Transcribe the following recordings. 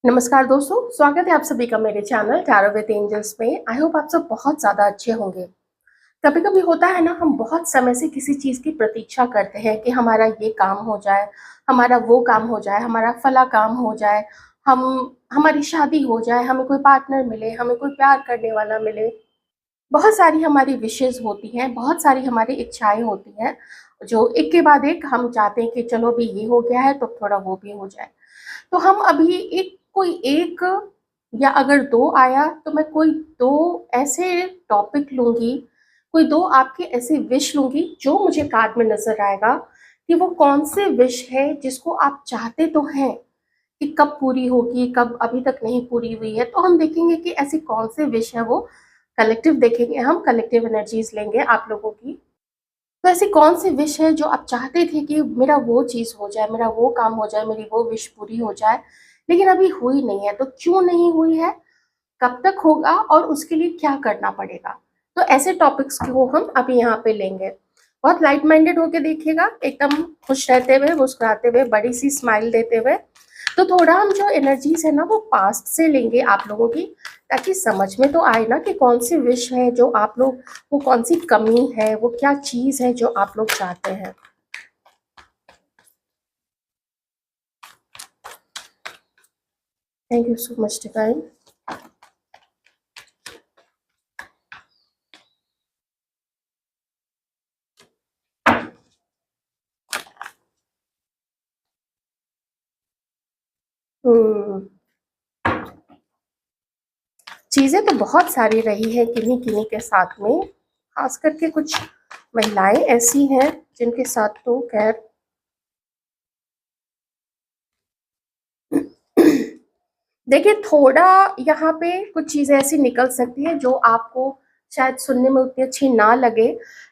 नमस्कार दोस्तों, स्वागत है आप सभी का मेरे चैनल टैरो विद एंजल्स में। आई होप आप सब बहुत ज़्यादा अच्छे होंगे। कभी-कभी होता है ना, हम बहुत समय से किसी चीज़ की प्रतीक्षा करते हैं कि हमारा ये काम हो जाए, हमारा वो काम हो जाए, हमारा फला काम हो जाए, हमारी शादी हो जाए, हमें कोई पार्टनर मिले, हमें कोई प्यार करने वाला मिले। बहुत सारी हमारी विशेज़ होती हैं, बहुत सारी हमारी इच्छाएँ होती हैं, जो एक के बाद एक हम चाहते हैं कि चलो अभी ये हो गया है तो थोड़ा वो भी हो जाए। तो हम अभी एक कोई एक या अगर 2 आया तो मैं कोई 2 ऐसे टॉपिक लूँगी, कोई 2 आपके ऐसे विश लूँगी जो मुझे कार्ड में नज़र आएगा कि वो कौन-से विश है जिसको आप चाहते तो हैं कि कब पूरी होगी, कब अभी तक नहीं पूरी हुई है। तो हम देखेंगे कि ऐसी कौन-से विश है वो, कलेक्टिव देखेंगे हम, कलेक्टिव एनर्जीज़ लेंगे आप लोगों की। तो ऐसी कौन-सी विश है जो आप चाहते थे कि मेरा वो चीज़ हो जाए, मेरा वो काम हो जाए, मेरी वो विश पूरी हो जाए, लेकिन अभी हुई नहीं है, तो क्यों नहीं हुई है? कब तक होगा और उसके लिए क्या करना पड़ेगा? तो ऐसे टॉपिक्स को हम अभी यहाँ पे लेंगे। बहुत लाइट माइंडेड होके देखिएगा, एकदम खुश रहते हुए, मुस्कुराते हुए, बड़ी-सी स्माइल देते हुए। तो थोड़ा हम जो एनर्जीज़ है ना वो पास्ट से लेंगे आप लोगों की, ताकि समझ में तो आए ना कि कौन-सी विश है जो आप लोग, वो कौन-सी कमी है, वो क्या चीज़ है जो आप लोग चाहते हैं। Thank you so much divine. हुँ। चीज़ें तो बहुत सारी रही हैं किन्हीं-किन्हीं के साथ में, ख़ास करके कुछ महिलाएँ ऐसी हैं जिनके साथ तो ख़ैर देखिए, थोड़ा यहाँ पे कुछ चीज़ें ऐसी निकल सकती हैं जो आपको शायद सुनने में उतनी अच्छी ना लगे,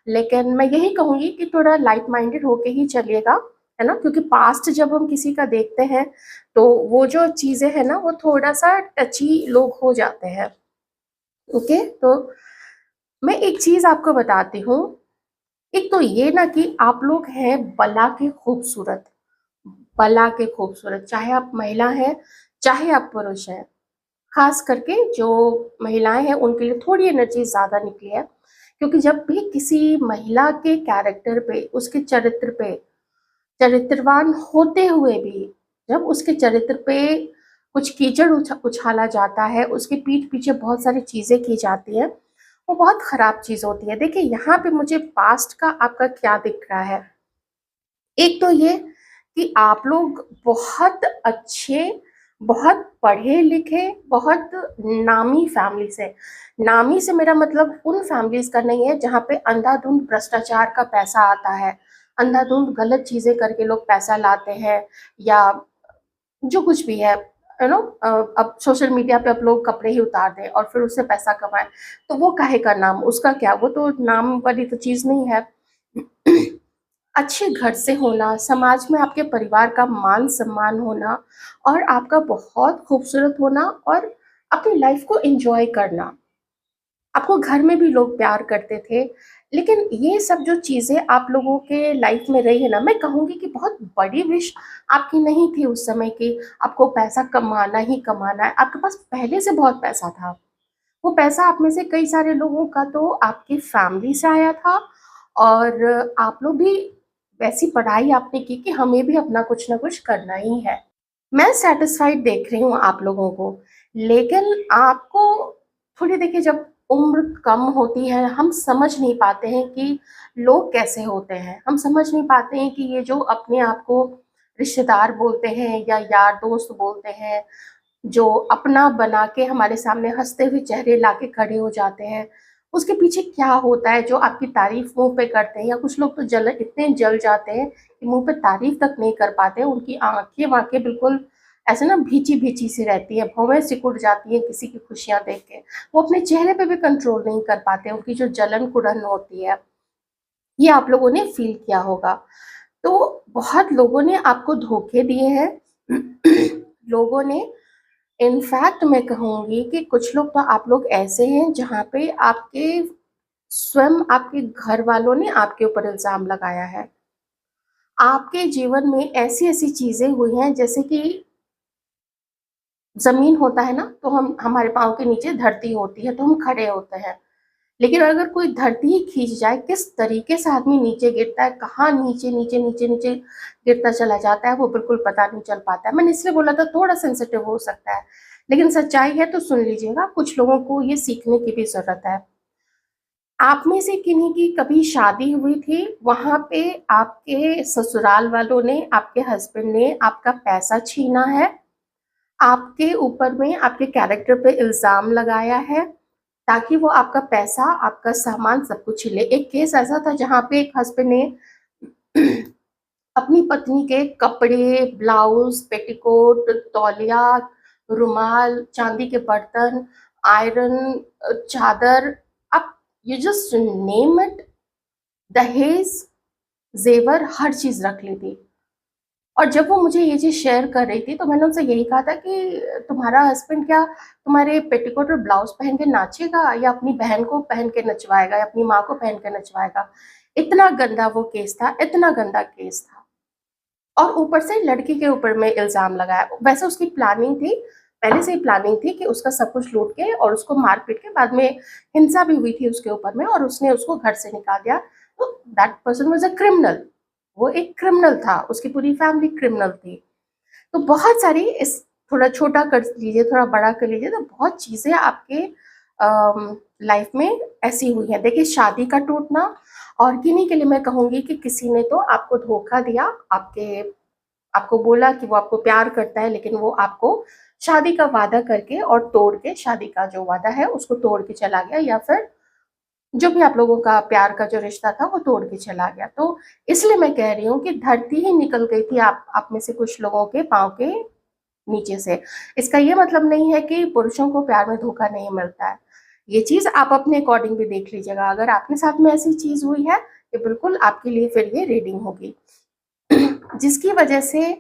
लेकिन मैं यही कहूँगी कि थोड़ा लाइट माइंडेड होके ही चलिएगा, है ना? क्योंकि पास्ट जब हम किसी का देखते हैं, तो वो जो चीज़ें हैं ना, वो थोड़ा-सा टची लोग हो जाते हैं, ओके? तो मैं एक चीज़ आपको बताती हूँ, एक तो ये ना कि आप लोग हैं बला के खूबसूरत, बला के खूबसूरत, चाहे आप महिला हैं, चाहे आप पुरुष हैं। खास करके जो महिलाएँ हैं उनके लिए थोड़ी एनर्जी ज़्यादा निकली है, क्योंकि जब भी किसी महिला के कैरेक्टर पे, उसके चरित्र पे, चरित्रवान होते हुए भी जब उसके चरित्र पे कुछ कीचड़ उछाला जाता है, उसके पीठ पीछे बहुत सारी चीज़ें की जाती हैं, वो बहुत खराब चीज़ होती है। देखिए, यहाँ पे मुझे पास्ट का आपका क्या दिख रहा है? एक तो ये कि आप लोग बहुत अच्छे, बहुत पढ़े-लिखे, बहुत नामी फैमिली से, नामी से मेरा मतलब उन फैमिलीज़ का नहीं है जहाँ पे अंधाधुंध भ्रष्टाचार का पैसा आता है, अंधाधुंध गलत चीज़ें करके लोग पैसा लाते हैं, या जो कुछ भी है, यू नो अब सोशल मीडिया पे आप लोग कपड़े ही उतार दें और फिर उससे पैसा कमाएँ, तो वो काहे का नाम? उसका क्या? वो तो नाम वाली तो चीज़ नहीं है। अच्छे घर से होना, समाज में आपके परिवार का मान-सम्मान होना और आपका बहुत खूबसूरत होना और अपनी लाइफ़ को एन्जॉय करना। आपको घर में भी लोग प्यार करते थे, लेकिन ये सब जो चीज़ें आप लोगों के लाइफ में रही है ना, मैं कहूँगी कि बहुत बड़ी विश आपकी नहीं थी उस समय कि आपको पैसा कमाना ही कमाना है, आपके पास पहले से बहुत पैसा था। वो पैसा आप में से कई सारे लोगों का तो आपकी फैमिली से आया था, और आप लोग भी वैसी पढ़ाई आपने की कि हमें भी अपना कुछ ना कुछ करना ही है। मैं सैटिस्फाइड देख रही हूँ आप लोगों को, लेकिन आपको थोड़ी, देखिए, जब उम्र कम होती है, हम समझ नहीं पाते हैं कि लोग कैसे होते हैं। हम समझ नहीं पाते हैं कि ये जो अपने आप को रिश्तेदार बोलते हैं या यार दोस्त बोलते हैं, जो अपना बना के हमारे सामने हँसते हुए चेहरे लाके खड़े हो जाते हैं, उसके पीछे क्या होता है जो आपकी तारीफ़ मुँह पे करते हैं, या कुछ लोग तो इतने जल जाते हैं कि मुँह पे तारीफ़ तक नहीं कर पाते हैं, उनकी आँखें-वाँखें बिल्कुल ऐसे ना भीची-भीची सी रहती हैं, भौवें सिकुड़ जाती हैं किसी की खुशियाँ देख के। वो अपने चेहरे पे भी कंट्रोल नहीं कर पाते, उनकी जो जलन-कुढ़न होती है, ये आप लोगों ने फ़ील किया होगा। तो बहुत लोगों ने आपको धोखे दिए हैं। लोगों ने, इनफैक्ट मैं कहूँगी कि कुछ लोग, तो आप लोग ऐसे हैं जहाँ पे आपके स्वयं आपके घर वालों ने आपके ऊपर इल्ज़ाम लगाया है। आपके जीवन में ऐसी-ऐसी चीज़ें हुई हैं जैसे कि ज़मीन होता है ना, तो हम हमारे पाँव के नीचे धरती होती है, तो हम खड़े होते हैं। लेकिन अगर कोई धरती ही खींच जाए, किस तरीके से आदमी नीचे गिरता है, कहाँ नीचे नीचे नीचे नीचे गिरता चला जाता है, वो बिल्कुल पता नहीं चल पाता है। मैंने इसलिए बोला था थोड़ा सेंसिटिव हो सकता है, लेकिन सच्चाई है तो सुन लीजिएगा, कुछ लोगों को ये सीखने की भी ज़रूरत है। आप में से किन्हीं की कभी शादी हुई थी, वहाँ पे आपके ससुराल वालों ने, आपके हस्बैंड ने आपका पैसा छीना है, आपके ऊपर में आपके कैरेक्टर पे इल्ज़ाम लगाया है, ताकि वो आपका पैसा, आपका सामान सब कुछ ले। एक केस ऐसा था जहाँ पे एक हस्बैंड ने अपनी पत्नी के कपड़े, ब्लाउज़, पेटीकोट, तौलिया, रुमाल, चांदी के बर्तन, आयरन, चादर, आप यू जस्ट नेम इट, दहेज, ज़ेवर, हर चीज़ रख ली थी। और जब वो मुझे ये चीज़ शेयर कर रही थी, तो मैंने उनसे यही कहा था कि तुम्हारा हस्बैंड क्या तुम्हारे पेटीकोट और ब्लाउज़ पहन के नाचेगा, या अपनी बहन को पहन के नचवाएगा, या अपनी माँ को पहन के नचवाएगा? इतना गंदा वो केस था, इतना गंदा केस था। और ऊपर से लड़की के ऊपर में इल्ज़ाम लगाया। वैसे उसकी प्लानिंग थी, पहले से ही प्लानिंग थी कि उसका सब कुछ लूट के और उसको मार-पीट के, बाद में हिंसा भी हुई थी उसके ऊपर में और उसने उसको घर से निकाल दिया। तो that person was a criminal. वो एक क्रिमिनल था, उसकी पूरी फैमिली क्रिमिनल थी। तो बहुत सारी इस, थोड़ा छोटा कर लीजिए, थोड़ा बड़ा कर लीजिए, तो बहुत चीज़ें आपके लाइफ में ऐसी हुई हैं। देखिए, शादी का टूटना, और किन्हीं के लिए मैं कहूँगी कि किसी ने तो आपको धोखा दिया, आपको बोला कि वो आपको प्यार करता है, लेकिन वो आपको शादी का वादा करके और तोड़ के, शादी का जो वादा है उसको तोड़ के चला गया, या फिर जो भी आप लोगों का प्यार का जो रिश्ता था वो तोड़ के चला गया। तो इसलिए मैं कह रही हूँ कि धरती ही निकल गई थी आप में से कुछ लोगों के पाँव के नीचे से। इसका ये मतलब नहीं है कि पुरुषों को प्यार में धोखा नहीं मिलता है। ये चीज़ आप अपने अकॉर्डिंग भी देख लीजिएगा। अगर आपके साथ में ऐसी चीज़ हुई है, ये बिल्कुल आपके लिए फिर ये रीडिंग होगी। जिसकी वजह से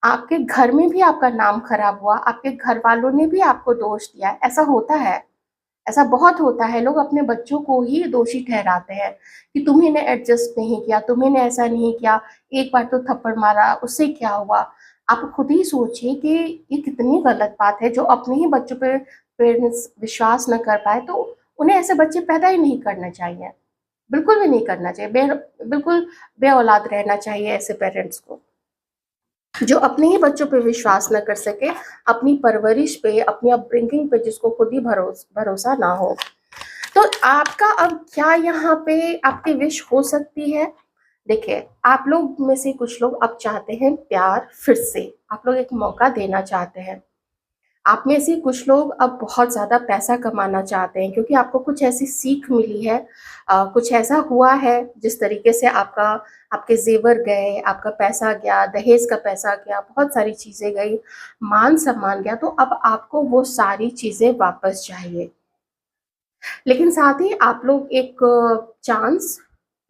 आपके घर में भी आपका नाम खराब हुआ, आपके घर वालों ने भी आपको दोष दिया। ऐसा होता है, ऐसा बहुत होता है। लोग अपने बच्चों को ही दोषी ठहराते हैं कि तुम्ही ने एडजस्ट नहीं किया, तुम्ही ने ऐसा नहीं किया, एक बार तो थप्पड़ मारा, उससे क्या हुआ? आप खुद ही सोचिए कि ये कितनी गलत बात है, जो अपने ही बच्चों पे पेरेंट्स विश्वास न कर पाए, तो उन्हें ऐसे बच्चे पैदा ही नहीं करने चाहिए। बिल्कुल भी नहीं करना चाहिए। बिल्कुल बे-औलाद रहना चाहिए ऐसे पेरेंट्स को, जो अपने ही बच्चों पे विश्वास न कर सके, अपनी परवरिश पे, अपनी अपब्रिंगिंग पे जिसको खुद ही भरोसा ना हो। तो आपका अब क्या यहाँ पे आपकी विश हो सकती है? देखिए, आप लोग में से कुछ लोग अब चाहते हैं प्यार फिर से, आप लोग एक मौका देना चाहते हैं। आप में से कुछ लोग अब बहुत ज़्यादा पैसा कमाना चाहते हैं, क्योंकि आपको कुछ ऐसी सीख मिली है, कुछ ऐसा हुआ है जिस तरीके से आपके ज़ेवर गए, आपका पैसा गया, दहेज का पैसा गया, बहुत सारी चीज़ें गई, मान-सम्मान गया, तो अब आपको वो सारी चीज़ें वापस चाहिए। लेकिन साथ ही आप लोग एक चांस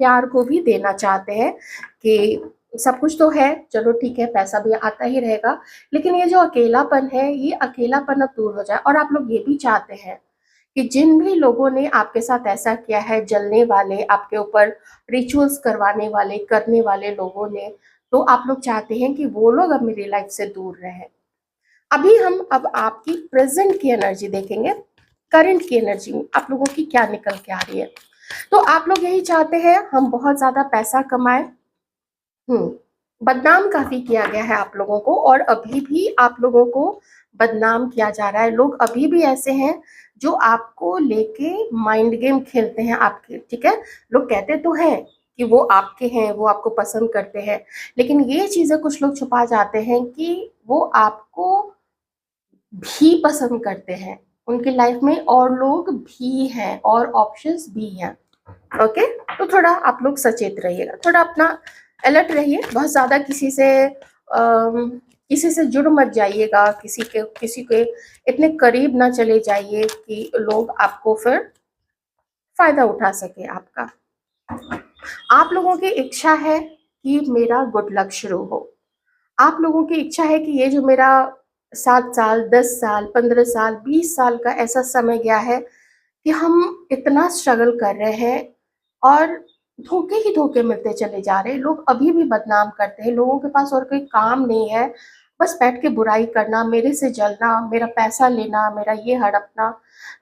प्यार को भी देना चाहते हैं कि सब कुछ तो है, चलो ठीक है, पैसा भी आता ही रहेगा, लेकिन ये जो अकेलापन है, ये अकेलापन अब दूर हो जाए। और आप लोग ये भी चाहते हैं कि जिन भी लोगों ने आपके साथ ऐसा किया है, जलने वाले, आपके ऊपर रिचुअल्स करवाने वाले, करने वाले लोगों ने, तो आप लोग चाहते हैं कि वो लोग अब मेरी लाइफ से दूर रहें। अभी हम अब आपकी प्रेज़ेंट की एनर्जी देखेंगे, करंट की एनर्जी आप लोगों की क्या निकल के आ रही है। तो आप लोग यही चाहते हैं हम बहुत ज़्यादा पैसा कमाएँ। बदनाम काफ़ी किया गया है आप लोगों को, और अभी भी आप लोगों को बदनाम किया जा रहा है। लोग अभी भी ऐसे हैं जो आपको लेके माइंड गेम खेलते हैं आपके, ठीक है? लोग कहते तो हैं कि वो आपके हैं, वो आपको पसंद करते हैं, लेकिन ये चीज़ें कुछ लोग छुपा जाते हैं कि वो आपको भी पसंद करते हैं। उनकी लाइफ में और लोग भी हैं और ऑप्शंस भी हैं। ओके? तो थोड़ा आप लोग सचेत रहिएगा, थोड़ा अपना अलर्ट रहिए, बहुत ज़्यादा किसी से जुड़ मत जाइएगा, किसी के इतने करीब ना चले जाइए कि लोग आपको फिर फ़ायदा उठा सकें आपका। आप लोगों की इच्छा है कि मेरा गुड लक शुरू हो। आप लोगों की इच्छा है कि ये जो मेरा 7 साल, 10 साल, 15 साल, 20 साल का ऐसा समय गया है कि हम इतना स्ट्रगल कर रहे हैं और धोखे ही धोखे मिलते चले जा रहे हैं। लोग अभी भी बदनाम करते हैं, लोगों के पास और कोई काम नहीं है, बस बैठ के बुराई करना, मेरे से जलना, मेरा पैसा लेना, मेरा ये हड़पना।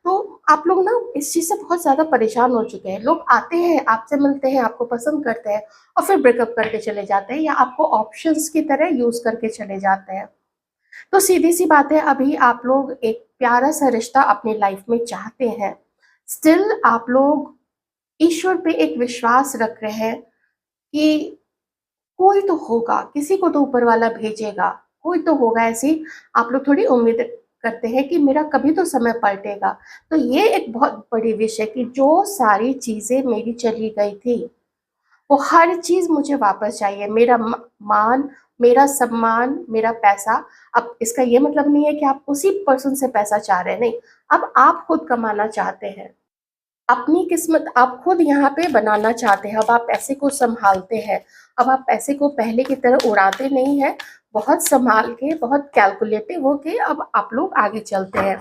तो आप लोग ना इस चीज़ से बहुत ज़्यादा परेशान हो चुके हैं। लोग आते हैं, आपसे मिलते हैं, आपको पसंद करते हैं और फिर ब्रेकअप करके चले जाते हैं या आपको ऑप्शंस की तरह यूज़ करके चले जाते हैं। तो सीधी-सी बात है, अभी आप लोग एक प्यारा-सा रिश्ता अपनी लाइफ में चाहते हैं। स्टिल आप लोग ईश्वर पे एक विश्वास रख रहे हैं कि कोई तो होगा, किसी को तो ऊपर वाला भेजेगा, कोई तो होगा, ऐसी आप लोग थोड़ी उम्मीद करते हैं कि मेरा कभी तो समय पलटेगा। तो ये एक बहुत बड़ी विश है कि जो सारी चीज़ें मेरी चली गई थी, वो हर चीज़ मुझे वापस चाहिए। मेरा मान, मेरा सम्मान, मेरा पैसा। अब इसका ये मतलब नहीं है कि आप उसी पर्सन से पैसा चाह रहे हैं, नहीं। अब आप खुद कमाना चाहते हैं। अपनी किस्मत आप खुद यहाँ पे बनाना चाहते हैं। अब आप पैसे को सँभालते हैं। अब आप पैसे को पहले की तरह उड़ाते नहीं हैं। बहुत सँभाल के, बहुत कैलकुलेटिव होके अब आप लोग आगे चलते हैं।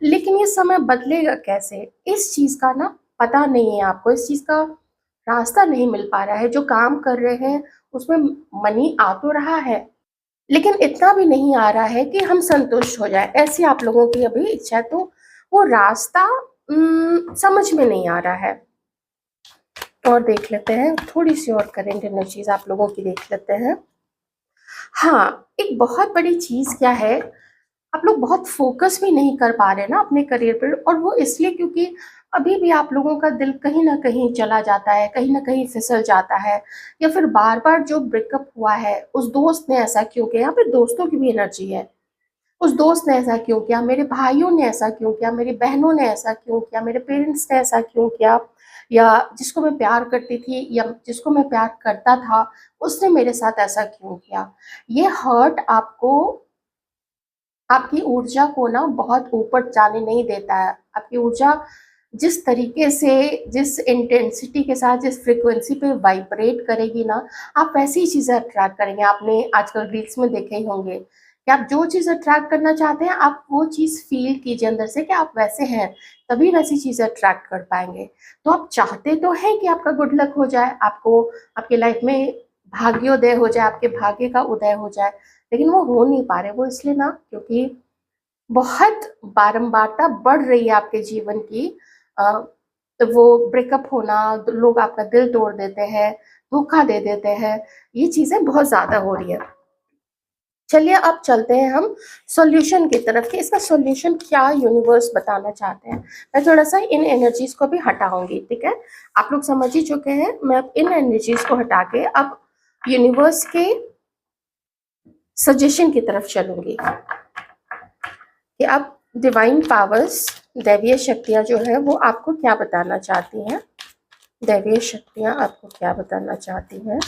लेकिन ये समय बदलेगा कैसे? इस चीज़ का ना पता नहीं है आपको, इस चीज़ का रास्ता नहीं मिल पा रहा है। जो काम कर रहे हैं, उसमें मनी आ तो रहा है, लेकिन इतना भी नहीं आ रहा है कि हम संतुष्ट हो जाएँ। ऐसी आप लोगों की अभी इच्छा है, तो वो रास्ता समझ में नहीं आ रहा है। और देख लेते हैं, थोड़ी-सी और करंट एनर्जीज़ आप लोगों की देख लेते हैं। हाँ, एक बहुत बड़ी चीज़ क्या है, आप लोग बहुत फ़ोकस भी नहीं कर पा रहे हैं ना अपने करियर पर, और वो इसलिए क्योंकि अभी भी आप लोगों का दिल कहीं न कहीं चला जाता है, कहीं न कहीं फिसल जाता है, या फिर बार-बार जो ब्रेकअप हुआ है, उस दोस्त ने ऐसा क्यों किया, यहाँ पे दोस्तों की भी एनर्जी है। उस दोस्त ने ऐसा क्यों किया, मेरे भाइयों ने ऐसा क्यों किया, मेरी बहनों ने ऐसा क्यों किया, मेरे पेरेंट्स ने ऐसा क्यों किया, या जिसको मैं प्यार करती थी या जिसको मैं प्यार करता था, उसने मेरे साथ ऐसा क्यों किया। ये हर्ट आपको, आपकी ऊर्जा को ना बहुत ऊपर जाने नहीं देता है। आपकी ऊर्जा जिस तरीके से, जिस इंटेंसिटी के साथ, जिस फ्रीक्वेंसी पे वाइब्रेट करेगी ना, आप वैसी ही चीज़ें अट्रैक्ट करेंगे। आपने आजकल रील्स में देखे ही होंगे कि आप जो चीज़ अट्रैक्ट करना चाहते हैं, आप वो चीज़ फ़ील कीजिए अंदर से कि आप वैसे हैं, तभी वैसी चीज़ें अट्रैक्ट कर पाएँगे। तो आप चाहते तो हैं कि आपका गुड लक हो जाए, आपको आपकी लाइफ़ में भाग्योदय हो जाए, आपके भाग्य का उदय हो जाए, लेकिन वो हो नहीं पा रहे। वो इसलिए ना क्योंकि बहुत बारंबारता बढ़ रही है आपके जीवन की। अ, तो वो ब्रेकअप होना, लोग आपका दिल तोड़ देते हैं, धोखा दे देते हैं, ये चीज़ें बहुत ज़्यादा हो रही हैं। चलिए अब चलते हैं हम सॉल्यूशन की तरफ कि इसका सॉल्यूशन क्या यूनिवर्स बताना चाहते हैं। मैं थोड़ा-सा इन एनर्जीज़ को भी हटाऊँगी, ठीक है? आप लोग समझ ही चुके हैं, मैं अब इन एनर्जीज़ को हटा के अब यूनिवर्स के सजेशन की तरफ चलूँगी कि अब डिवाइन पावर्स, दैवीय शक्तियाँ जो हैं वो आपको क्या बताना चाहती हैं। दैवीय शक्तियाँ आपको क्या बताना चाहती हैं।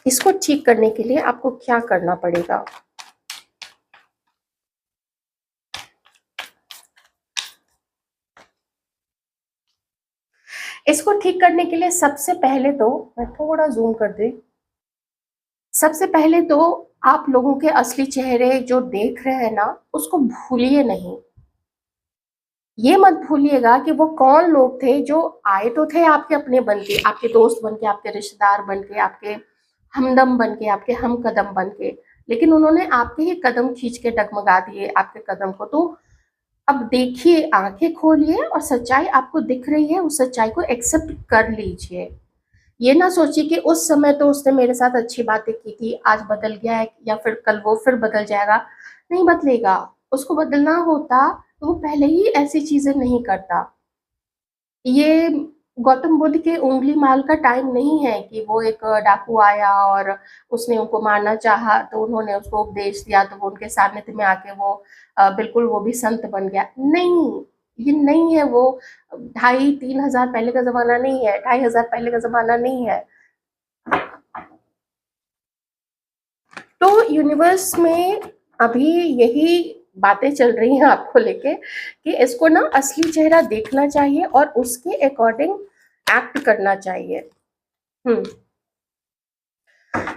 इसको ठीक करने के लिए आपको क्या करना पड़ेगा। इसको ठीक करने के लिए सबसे पहले तो मैं थोड़ा ज़ूम कर दूँ। सबसे पहले तो आप लोगों के असली चेहरे जो देख रहे हैं ना, उसको भूलिए नहीं। ये मत भूलिएगा कि वो कौन लोग थे जो आए तो थे आपके अपने बन के, आपके दोस्त बन के, आपके रिश्तेदार बन के, आपके हमदम बन के, आपके हम कदम बन के, लेकिन उन्होंने आपके ही कदम खींच के डगमगा दिए आपके कदम को। तो अब देखिए, आंखें खोलिए और सच्चाई आपको दिख रही है, उस सच्चाई को एक्सेप्ट कर लीजिए। ये ना सोचिए कि उस समय तो उसने मेरे साथ अच्छी बातें की थी, आज बदल गया है या फिर कल वो फिर बदल जाएगा। नहीं बदलेगा। उसको बदलना होता तो वो पहले ही ऐसी चीज़ें नहीं करता। ये गौतम बुद्ध के उँगली माल का टाइम नहीं है कि वो एक डाकू आया और उसने उनको मारना चाहा, तो उन्होंने उसको उपदेश दिया, तो वो उनके सानिध्य में आके वो बिल्कुल वो भी संत बन गया। नहीं, ये नहीं है वो। 2500-3000 पहले का ज़माना नहीं है, 2500 पहले का ज़माना नहीं है। तो यूनिवर्स में अभी यही बातें चल रही हैं आपको लेके कि इसको ना असली चेहरा देखना चाहिए और उसके अकॉर्डिंग एक्ट करना चाहिए।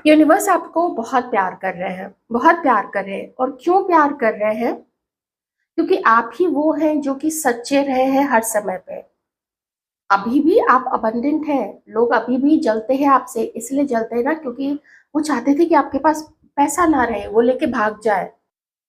यूनिवर्स आपको बहुत प्यार कर रहे हैं, बहुत प्यार कर रहे हैं। और क्यों प्यार कर रहे हैं? क्योंकि आप ही वो हैं जो कि सच्चे रहे हैं हर समय पे। अभी भी आप अबंडेंट हैं, लोग अभी भी जलते हैं आपसे, इसलिए जलते हैं ना क्योंकि वो चाहते थे कि आपके पास पैसा ना रहे, वो लेके भाग जाए।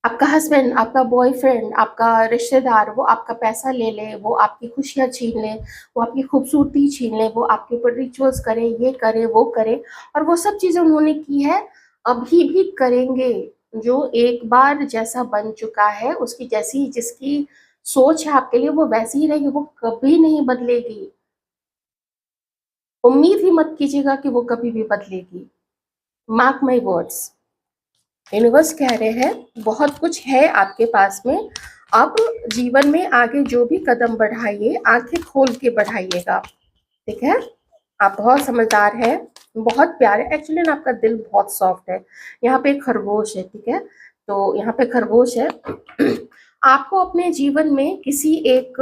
आपका हस्बैंड, आपका बॉयफ्रेंड, आपका रिश्तेदार वो आपका पैसा ले ले, वो आपकी खुशियाँ छीन ले, वो आपकी खूबसूरती छीन ले, वो आपके ऊपर रिचुअल्स करे, ये करे, वो करे, और वो सब चीज़ें उन्होंने की है, अभी भी करेंगे। जो एक बार जैसा बन चुका है, उसकी जैसी जिसकी सोच है आपके लिए वो वैसी ही रहेगी, वो कभी नहीं बदलेगी। उम्मीद ही मत कीजिएगा कि वो कभी भी बदलेगी। Mark my words. यूनिवर्स कह रहे हैं बहुत कुछ है आपके पास में, अब जीवन में आगे जो भी कदम बढ़ाइए आंखें खोल के बढ़ाइएगा, ठीक है। आप बहुत समझदार हैं, बहुत प्यारे, एक्चुअली ना आपका दिल बहुत सॉफ्ट है। यहाँ पे एक खरगोश है, ठीक है, तो यहाँ पे खरगोश है। आपको अपने जीवन में किसी एक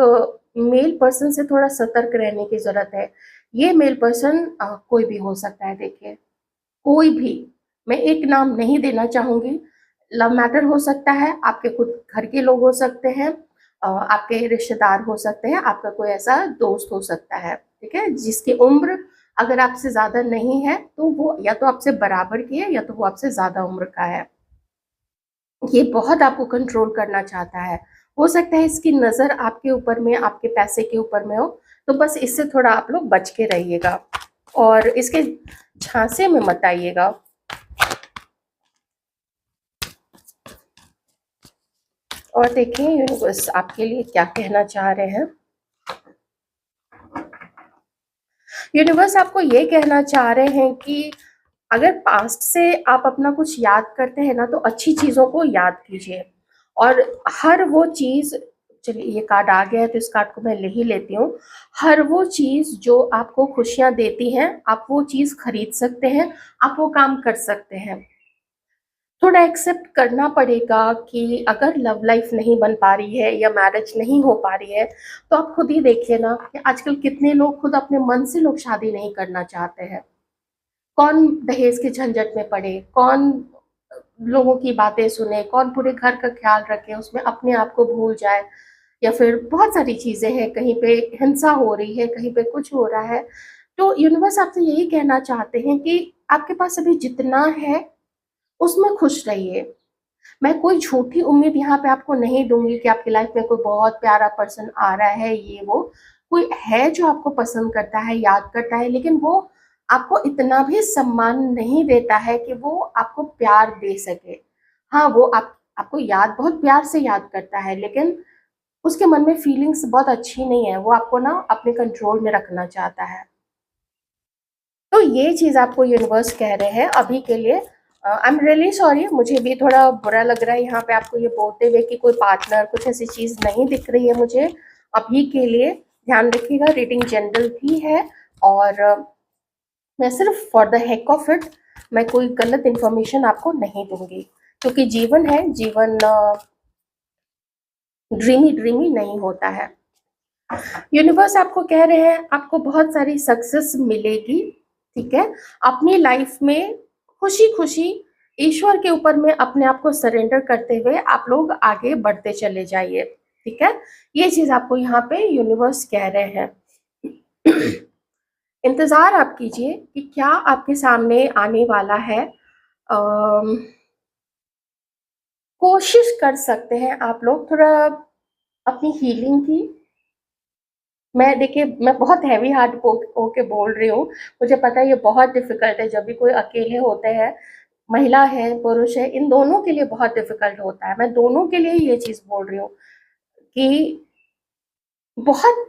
मेल पर्सन से थोड़ा सतर्क रहने की जरूरत है। ये मेल पर्सन कोई भी हो सकता है, देखिए कोई भी, मैं एक नाम नहीं देना चाहूंगी। लव मैटर हो सकता है, आपके खुद घर के लोग हो सकते हैं, आपके रिश्तेदार हो सकते हैं, आपका कोई ऐसा दोस्त हो सकता है, ठीक है, जिसकी उम्र अगर आपसे ज्यादा नहीं है तो वो या तो आपसे बराबर की है या तो वो आपसे ज्यादा उम्र का है। ये बहुत आपको कंट्रोल करना चाहता है। हो सकता है इसकी नजर आपके ऊपर में, आपके पैसे के ऊपर में हो, तो बस इससे थोड़ा आप लोग बच के रहिएगा और इसके झांसे में मत आइएगा। और देखिए यूनिवर्स आपके लिए क्या कहना चाह रहे हैं। यूनिवर्स आपको ये कहना चाह रहे हैं कि अगर पास्ट से आप अपना कुछ याद करते हैं ना, तो अच्छी चीजों को याद कीजिए, और हर वो चीज, चलिए ये कार्ड आ गया है तो इस कार्ड को मैं ले ही लेती हूँ। हर वो चीज जो आपको खुशियां देती हैं, आप वो चीज खरीद सकते हैं, आप वो काम कर सकते हैं। थोड़ा एक्सेप्ट करना पड़ेगा कि अगर लव लाइफ नहीं बन पा रही है या मैरिज नहीं हो पा रही है, तो आप खुद ही देखिए ना कि आजकल कितने लोग खुद अपने मन से लोग शादी नहीं करना चाहते हैं। कौन दहेज के झंझट में पड़े, कौन लोगों की बातें सुने, कौन पूरे घर का ख्याल रखे, उसमें अपने आप को भूल जाए, या फिर बहुत सारी चीजें हैं, कहीं पे हिंसा हो रही है, कहीं पे कुछ हो रहा है। तो यूनिवर्स आपसे यही कहना चाहते हैं कि आपके पास अभी जितना है उसमें खुश रहिए। मैं कोई झूठी उम्मीद यहाँ पे आपको नहीं दूंगी कि आपकी लाइफ में कोई बहुत प्यारा पर्सन आ रहा है, ये वो कोई है जो आपको पसंद करता है, याद करता है, लेकिन वो आपको इतना भी सम्मान नहीं देता है कि वो आपको प्यार दे सके। हाँ, वो आपको याद बहुत प्यार से याद करता है, लेकिन उसके मन में फीलिंग्स बहुत अच्छी नहीं है, वो आपको ना अपने कंट्रोल में रखना चाहता है। तो ये चीज आपको यूनिवर्स कह रहे हैं अभी के लिए। आई एम रियली सॉरी, मुझे भी थोड़ा बुरा लग रहा है यहाँ पे आपको ये बोलते हुए कि कोई पार्टनर कुछ ऐसी चीज नहीं दिख रही है मुझे अभी के लिए। ध्यान रखिएगा, रीडिंग जनरल भी है, और मैं सिर्फ for the heck of it मैं कोई गलत इन्फॉर्मेशन आपको नहीं दूंगी, क्योंकि जीवन है, जीवन ड्रीमी ड्रीमी नहीं होता है। यूनिवर्स आपको कह रहे हैं आपको बहुत सारी सक्सेस मिलेगी, ठीक है। अपनी लाइफ में खुशी खुशी ईश्वर के ऊपर में अपने आप को सरेंडर करते हुए आप लोग आगे बढ़ते चले जाइए, ठीक है। ये चीज आपको यहाँ पे यूनिवर्स कह रहे हैं। इंतजार आप कीजिए कि क्या आपके सामने आने वाला है। कोशिश कर सकते हैं आप लोग थोड़ा अपनी हीलिंग की। मैं देखिए, मैं बहुत हैवी हार्ट होके बोल रही हूँ, मुझे पता है ये बहुत डिफिकल्ट है, जब भी कोई अकेले होते हैं, महिला है पुरुष है, इन दोनों के लिए बहुत डिफिकल्ट होता है। मैं दोनों के लिए ये चीज बोल रही हूँ कि बहुत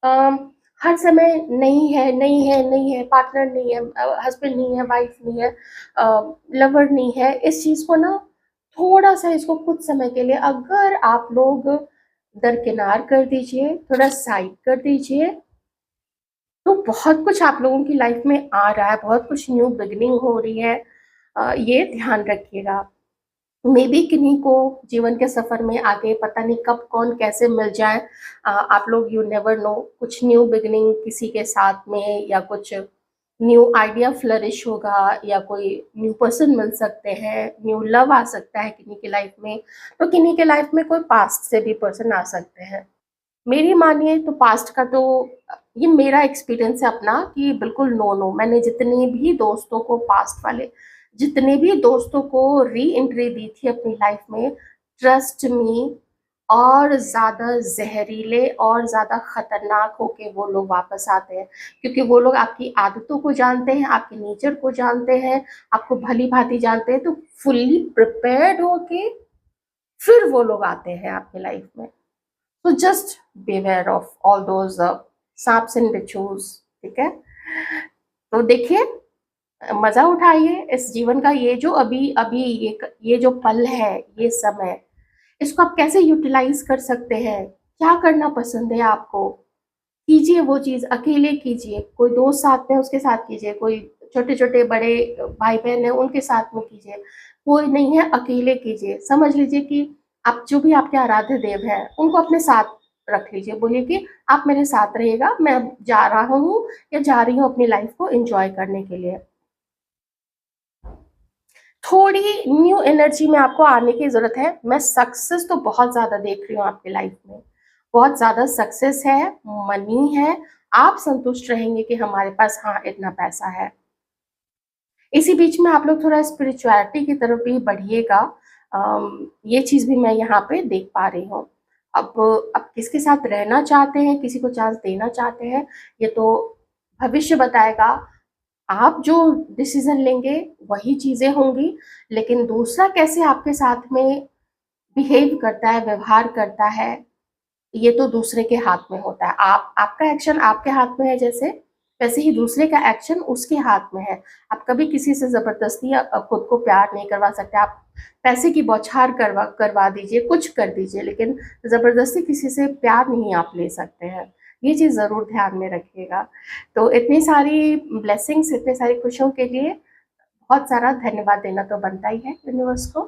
अम, हर समय नहीं है, नहीं है, नहीं है, पार्टनर नहीं है, हस्बैंड नहीं है, वाइफ नहीं है, लवर नहीं है, इस चीज को ना थोड़ा सा इसको कुछ समय के लिए अगर आप लोग दरकिनार कर दीजिए, थोड़ा साइड कर दीजिए, तो बहुत कुछ आप लोगों की लाइफ में आ रहा है, बहुत कुछ न्यू बिगनिंग हो रही है। ये ध्यान रखिएगा। मे बी किन्हीं को जीवन के सफर में आगे पता नहीं कब कौन कैसे मिल जाए। आप लोग यू नेवर नो, कुछ न्यू बिगनिंग किसी के साथ में, या कुछ न्यू आइडिया फ्लरिश होगा, या कोई न्यू पर्सन मिल सकते हैं, न्यू लव आ सकता है किन्हीं की लाइफ में, तो किन्हीं के लाइफ में कोई पास्ट से भी पर्सन आ सकते हैं। मेरी मानिए तो पास्ट का तो ये मेरा एक्सपीरियंस है अपना कि बिल्कुल नो नो। मैंने जितने भी दोस्तों को, पास्ट वाले जितने भी दोस्तों को री एंट्री दी थी अपनी लाइफ में, ट्रस्ट मी, और ज़्यादा जहरीले और ज़्यादा खतरनाक होके वो लोग वापस आते हैं, क्योंकि वो लोग आपकी आदतों को जानते हैं, आपके नेचर को जानते हैं, आपको भली भांति जानते हैं, तो फुल्ली प्रिपेयर्ड होके फिर वो लोग आते हैं आपकी लाइफ में। तो just beware of all those सांप्स एंड बिच्छूस, ठीक है। तो देखिए, मजा उठाइए इस जीवन का। ये जो अभी अभी ये जो पल है, ये समय, इसको आप कैसे यूटिलाइज कर सकते हैं, क्या करना पसंद है आपको, कीजिए वो चीज, अकेले कीजिए, कोई दोस्त साथ में उसके साथ कीजिए, कोई छोटे छोटे बड़े भाई बहन है उनके साथ में कीजिए, कोई नहीं है अकेले कीजिए। समझ लीजिए कि आप जो भी आपके आराध्य देव है उनको अपने साथ रख लीजिए, बोलिए कि आप मेरे साथ रहिएगा, मैं जा रहा हूँ या जा रही हूँ अपनी लाइफ को एंजॉय करने के लिए। थोड़ी न्यू एनर्जी में आपको आने की जरूरत है। मैं सक्सेस तो बहुत ज्यादा देख रही हूँ आपकी लाइफ में, बहुत ज्यादा सक्सेस है, मनी है, आप संतुष्ट रहेंगे कि हमारे पास हाँ इतना पैसा है। इसी बीच में आप लोग थोड़ा स्पिरिचुअलिटी की तरफ भी बढ़िएगा। ये चीज भी मैं यहाँ पे देख पा रही हूँ। अब किसके साथ रहना चाहते हैं, किसी को चांस देना चाहते हैं, ये तो भविष्य बताएगा। आप जो डिसीजन लेंगे वही चीजें होंगी, लेकिन दूसरा कैसे आपके साथ में बिहेव करता है, व्यवहार करता है, ये तो दूसरे के हाथ में होता है। आपका एक्शन आपके हाथ में है जैसे, वैसे ही दूसरे का एक्शन उसके हाथ में है। आप कभी किसी से जबरदस्ती खुद को प्यार नहीं करवा सकते। आप पैसे की बौछार करवा दीजिए, कुछ कर दीजिए, लेकिन जबरदस्ती किसी से प्यार नहीं आप ले सकते हैं। ये चीज जरूर ध्यान में रखिएगा। तो इतनी सारी ब्लेसिंग्स, इतने सारी खुशियों के लिए बहुत सारा धन्यवाद देना तो बनता ही है यूनिवर्स को।